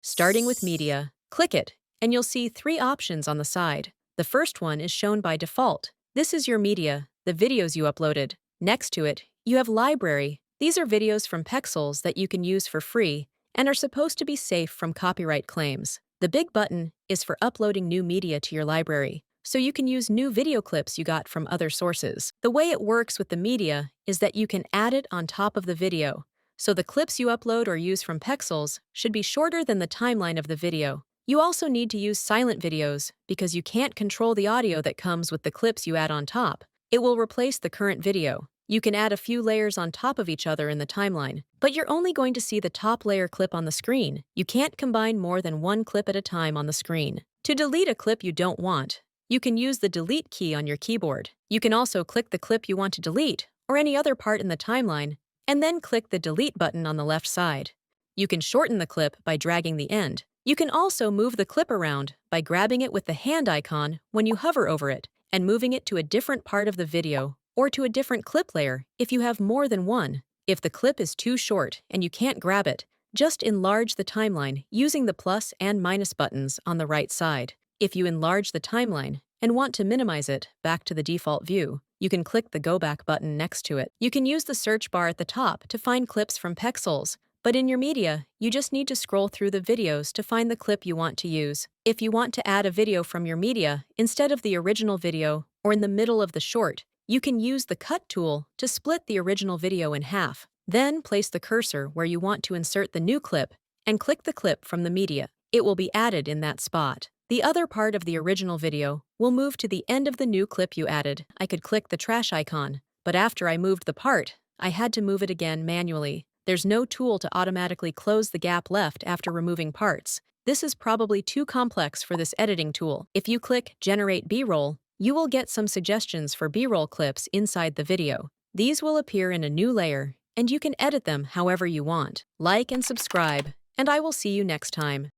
Starting with Media, click it, and you'll see three options on the side. The first one is shown by default. This is your media, the videos you uploaded. Next to it, you have Library. These are videos from Pexels that you can use for free and are supposed to be safe from copyright claims. The big button is for uploading new media to your library, so you can use new video clips you got from other sources. The way it works with the media is that you can add it on top of the video, so the clips you upload or use from Pexels should be shorter than the timeline of the video. You also need to use silent videos because you can't control the audio that comes with the clips you add on top. It will replace the current video. You can add a few layers on top of each other in the timeline, but you're only going to see the top layer clip on the screen. You can't combine more than one clip at a time on the screen. To delete a clip you don't want, you can use the Delete key on your keyboard. You can also click the clip you want to delete, or any other part in the timeline, and then click the Delete button on the left side. You can shorten the clip by dragging the end. You can also move the clip around by grabbing it with the hand icon when you hover over it and moving it to a different part of the video or to a different clip layer if you have more than one. If the clip is too short and you can't grab it, just enlarge the timeline using the plus and minus buttons on the right side. If you enlarge the timeline and want to minimize it back to the default view, you can click the Go Back button next to it. You can use the search bar at the top to find clips from Pexels, but in your media, you just need to scroll through the videos to find the clip you want to use. If you want to add a video from your media instead of the original video or in the middle of the short, you can use the Cut tool to split the original video in half. Then place the cursor where you want to insert the new clip and click the clip from the media. It will be added in that spot. The other part of the original video will move to the end of the new clip you added. I could click the trash icon, but after I moved the part, I had to move it again manually. There's no tool to automatically close the gap left after removing parts. This is probably too complex for this editing tool. If you click Generate B-roll, you will get some suggestions for B-roll clips inside the video. These will appear in a new layer, and you can edit them however you want. Like and subscribe, and I will see you next time.